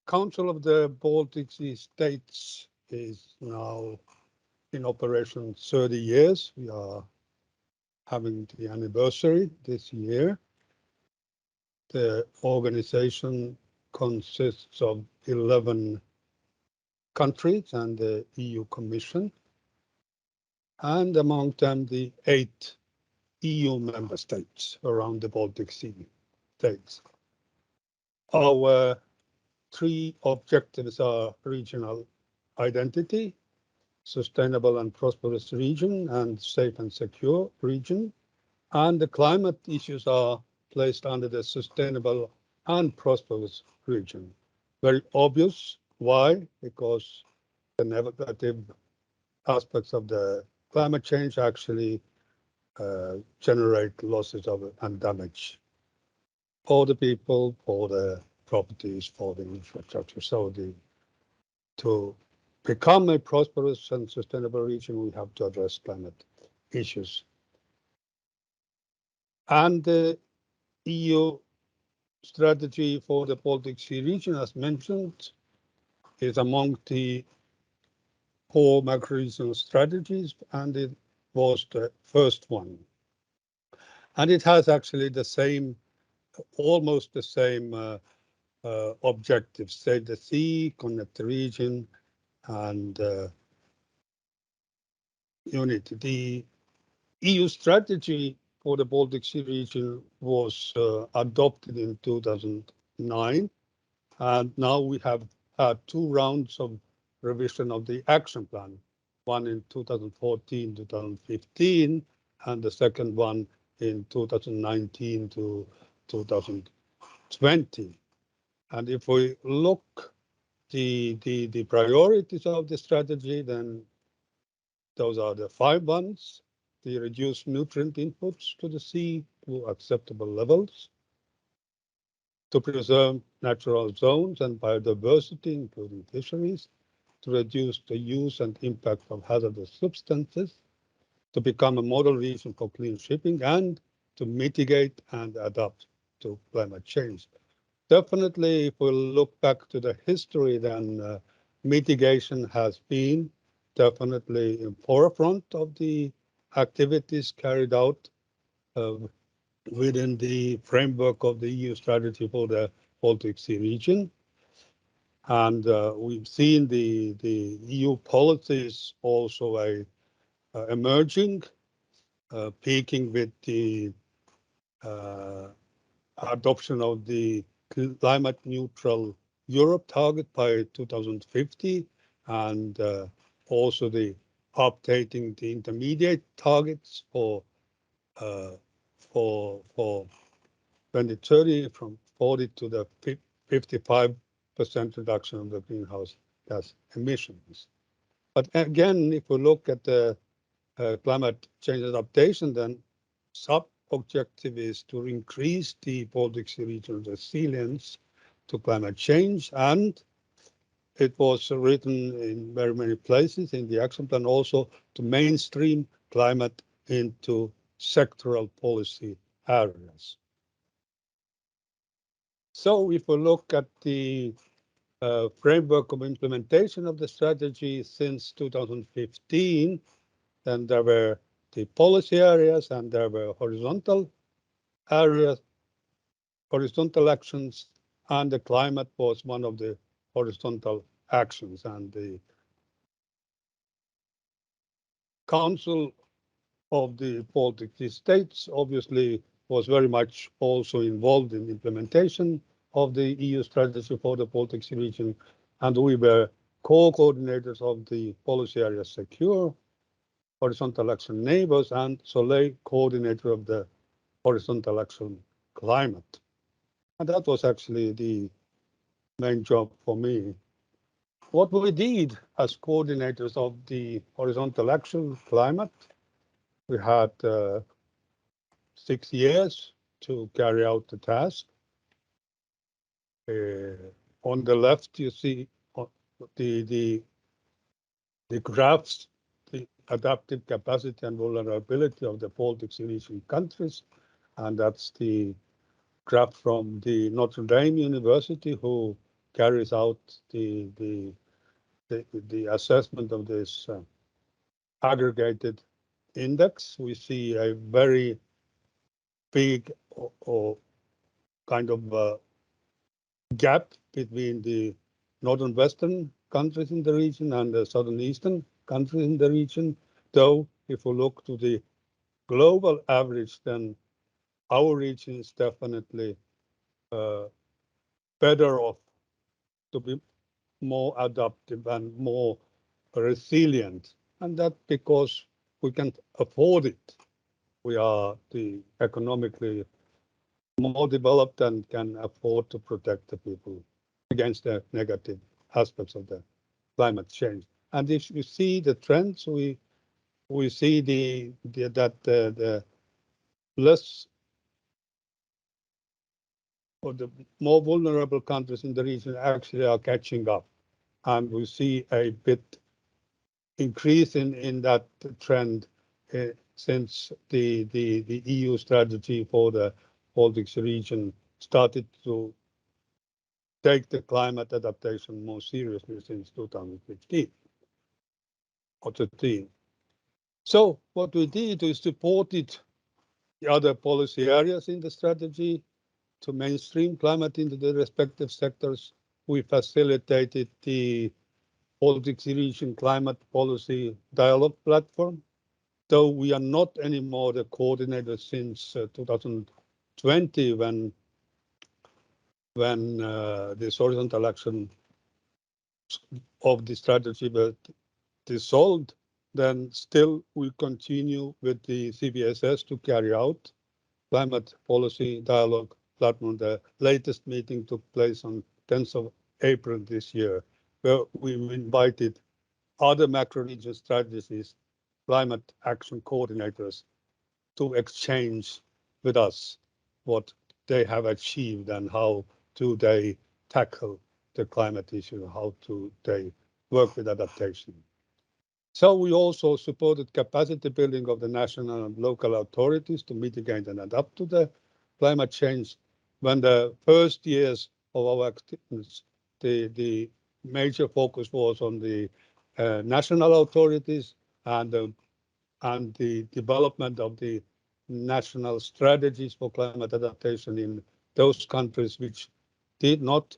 Council of the Baltic Sea States is now in operation 30 years. We are having the anniversary this year. The organization consists of 11 countries and the EU Commission, and among them the 8 EU member states around the Baltic Sea states. Our 3 objectives are regional identity, sustainable and prosperous region, and safe and secure region. And the climate issues are placed under the sustainable and prosperous region. Very obvious. Why? Because the negative aspects of the climate change actually generate losses of and damage for the people, for the properties, for the infrastructure. So to become a prosperous and sustainable region, we have to address climate issues. And the EU strategy for the Baltic Sea region, as mentioned, is among the 4 macro-regional strategies, and it was the first one. And it has actually the same, almost the same objectives: save the sea, connect the region, and unity. The EU strategy for the Baltic Sea region was adopted in 2009, and now we have had 2 rounds of revision of the action plan, one in 2014 to 2015, and the second one in 2019 to 2020. And if we look the priorities of the strategy, then those are the 5 ones: the reduce nutrient inputs to the sea to acceptable levels, to preserve natural zones and biodiversity, including fisheries, to reduce the use and impact of hazardous substances, to become a model region for clean shipping, and to mitigate and adapt to climate change. Definitely, if we look back to the history, then mitigation has been definitely in forefront of the activities carried out within the framework of the EU strategy for the Baltic Sea region. And we've seen the EU policies also emerging, peaking with the adoption of the climate neutral Europe target by 2050, and also the updating the intermediate targets for 2030 from 40 to the 55% reduction of the greenhouse gas emissions. But again, if we look at the climate change adaptation, then sub-objective is to increase the Baltic Sea region resilience to climate change, and it was written in very many places in the action plan also to mainstream climate into sectoral policy areas. So if we look at the framework of implementation of the strategy since 2015, then there were the policy areas and there were horizontal areas, horizontal actions, and the climate was one of the horizontal actions. And the Council of the Baltic Sea States obviously was very much also involved in implementation of the EU strategy for the Baltic Sea region, and we were co-coordinators of the policy area Secure, Horizontal Action Neighbors, and Soleil, coordinator of the Horizontal Action Climate. And that was actually the main job for me. What we did as coordinators of the Horizontal Action Climate, we had 6 years to carry out the task. On the left, you see the graphs, the adaptive capacity and vulnerability of the Baltic Sea region countries, and that's the graph from the Notre Dame University, who carries out the assessment of this aggregated index, we see a very big or kind of gap between the northern western countries in the region and the southern eastern countries in the region. Though, if we look to the global average, then our region is definitely better off to be more adaptive and more resilient. And that because we can afford it. We are the economically more developed and can afford to protect the people against the negative aspects of the climate change. And if you see the trends, we see that the less or the more vulnerable countries in the region actually are catching up, and we see a bit increase in that trend since the EU strategy for the Baltic Sea region started to take the climate adaptation more seriously since 2015 or 13. So what we did is supported the other policy areas in the strategy to mainstream climate into the respective sectors. We facilitated the Baltic Sea Region Climate Policy Dialogue Platform, though we are not anymore the coordinator since 2020 when this horizontal action of the strategy was dissolved, then still we continue with the CBSS to carry out climate policy dialogue platform. The latest meeting took place on 10th of April this year, where we invited other macro-region strategies, climate action coordinators, to exchange with us what they have achieved and how do they tackle the climate issue, how do they work with adaptation. So we also supported capacity building of the national and local authorities to mitigate and adapt to the climate change. When the first years of our activities, the major focus was on the national authorities and the development of the national strategies for climate adaptation in those countries which did not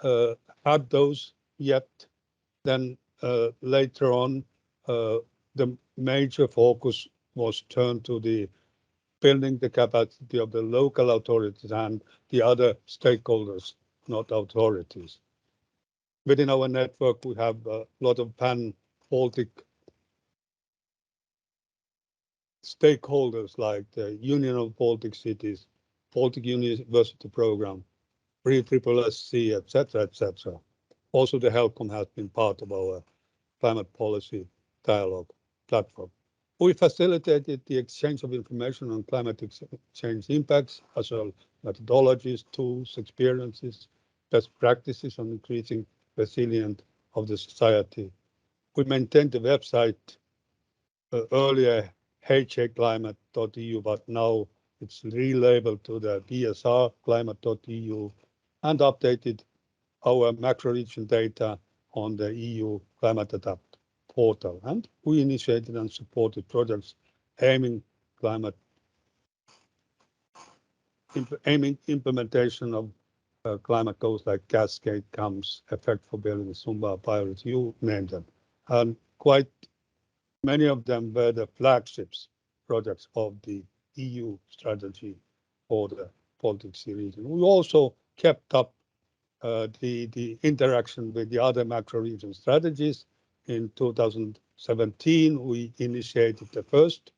have those yet. Then later on, the major focus was turned to the building the capacity of the local authorities and the other stakeholders, not authorities. Within our network, we have a lot of pan-Baltic stakeholders like the Union of Baltic Cities, Baltic University Program, PRISSC, etc., etc. Also, the HELCOM has been part of our climate policy dialogue platform. We facilitated the exchange of information on climate change impacts, as well as methodologies, tools, experiences, best practices on increasing resilience of the society. We maintained the website earlier haclimate.eu, but now it's relabeled to the bsrclimate.eu and updated our macro region data on the EU Climate Adapt portal. And we initiated and supported projects aiming implementation of climate goals like Cascade, CAMS, Effect for Building, Sumba, Pirates, you name them. And quite many of them were the flagships projects of the EU strategy for the Baltic Sea region. We also kept up the interaction with the other macro region strategies. In 2017, we initiated the first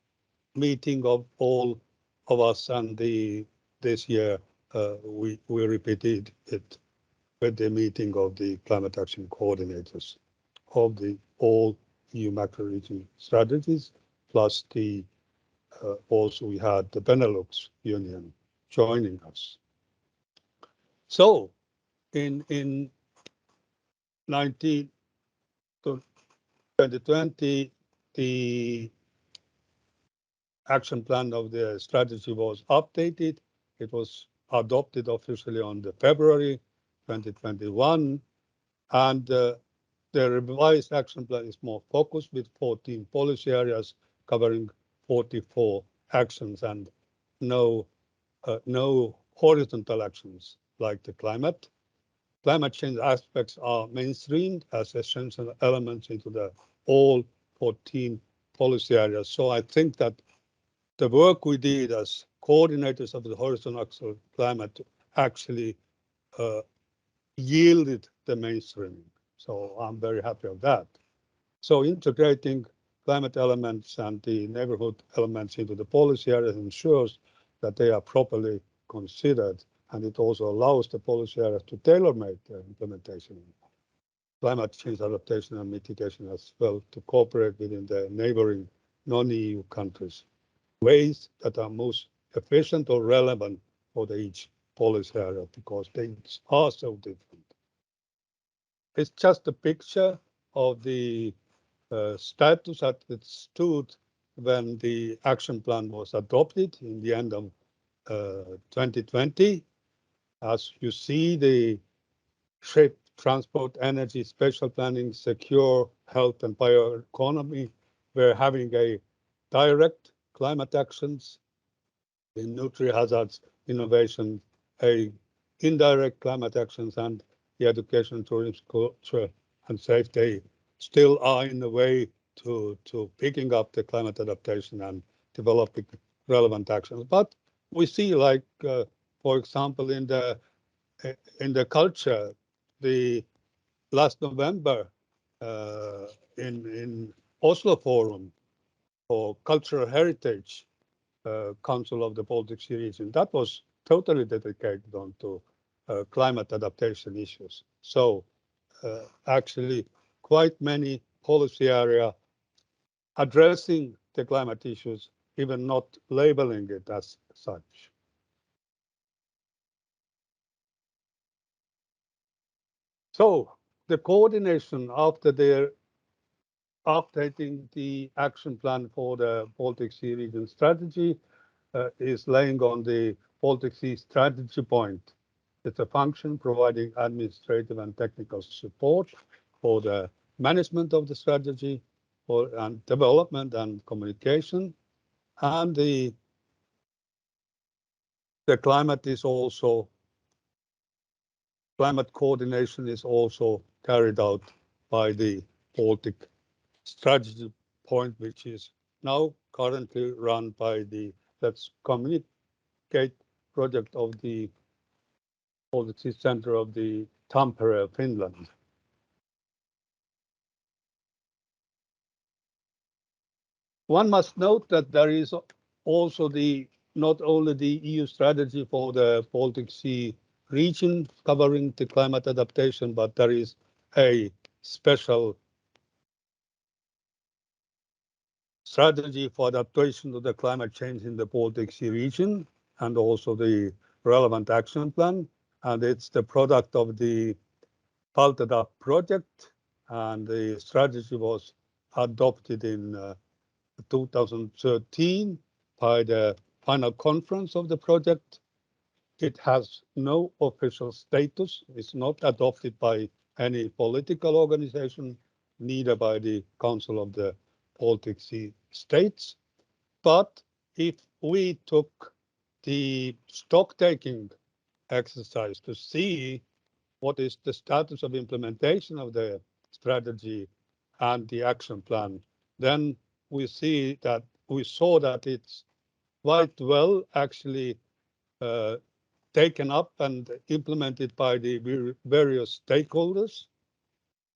meeting of all of us, and this year we repeated it with the meeting of the climate action coordinators of the all EU macro region strategies, plus the also we had the Benelux Union joining us. So in 2020, the action plan of the strategy was updated. It was adopted officially on the February 2021. And the revised action plan is more focused with 14 policy areas covering 44 actions and no horizontal actions like the climate. Climate change aspects are mainstreamed as essential elements into the all 14 policy areas. So I think that the work we did as coordinators of the horizontal climate actually yielded the mainstreaming. So I'm very happy of that. So integrating climate elements and the neighborhood elements into the policy areas ensures that they are properly considered, and it also allows the policy areas to tailor-make their implementation. Climate change adaptation and mitigation as well to cooperate within the neighboring non-EU countries, ways that are most efficient or relevant for each policy area because they are so different. It's just a picture of the status as it stood when the action plan was adopted in the end of 2020. As you see, the shape, transport, energy, spatial planning, secure, health, and bioeconomy were having a direct climate actions in nutri-hazards, innovation, a indirect climate actions, and the education, tourism, culture, and safety still are in the way to picking up the climate adaptation and developing relevant actions. But we see, like, for example, in the culture, the last November in Oslo Forum for Cultural Heritage, Council of the Baltic Sea Region, that was totally dedicated onto climate adaptation issues. So actually quite many policy area addressing the climate issues, even not labeling it as such. So the coordination after their updating the action plan for the Baltic Sea Region strategy is laying on the Baltic Sea strategy point. It's a function providing administrative and technical support for the management of the strategy and development and communication. And the climate coordination is also carried out by the Baltic strategy point, which is now currently run by the Let's Communicate project of the Baltic Sea Center of the Tampere, Finland. One must note that there is also not only the EU strategy for the Baltic Sea region covering the climate adaptation, but there is a special strategy for adaptation to the climate change in the Baltic Sea region, and also the relevant action plan. And it's the product of the Valdur project, and the strategy was adopted in 2013 by the final conference of the project. It has no official status. It's not adopted by any political organization, neither by the Council of the Baltic Sea States. But if we took the stock-taking exercise to see what is the status of implementation of the strategy and the action plan, then we saw that it's quite well actually taken up and implemented by the various stakeholders,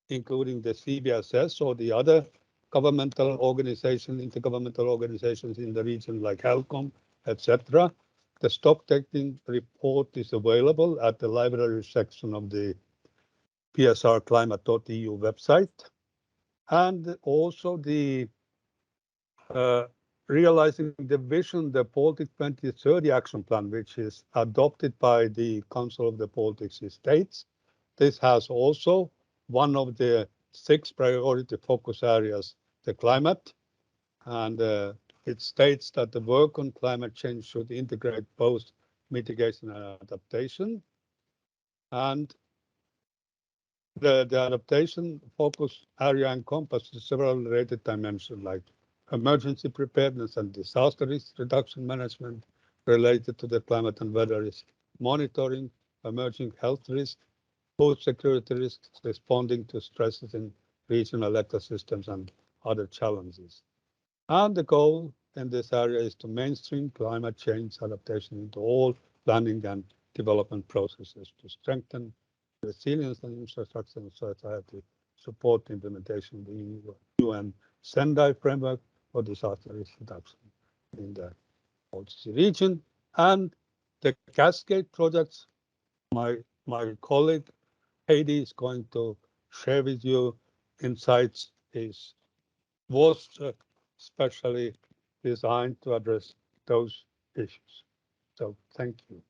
including the CBSS or the other governmental organizations, intergovernmental organizations in the region like HELCOM, etc. The stocktaking report is available at the library section of the psrclimate.eu website. And also the realizing the vision, the Baltic 2030 action plan, which is adopted by the Council of the Baltic Sea States. This has also one of the 6 priority focus areas, the climate, and it states that the work on climate change should integrate both mitigation and adaptation. And The adaptation focus area encompasses several related dimensions like emergency preparedness and disaster risk reduction management related to the climate and weather risk, monitoring emerging health risks, food security risks, responding to stresses in regional ecosystems and other challenges. And the goal in this area is to mainstream climate change adaptation into all planning and development processes to strengthen resilience and infrastructure and society, support the implementation of the UN Sendai framework for disaster risk reduction in the Baltic Sea region. And the Cascade projects, my colleague Heidi is going to share with you insights is was specially designed to address those issues. So thank you.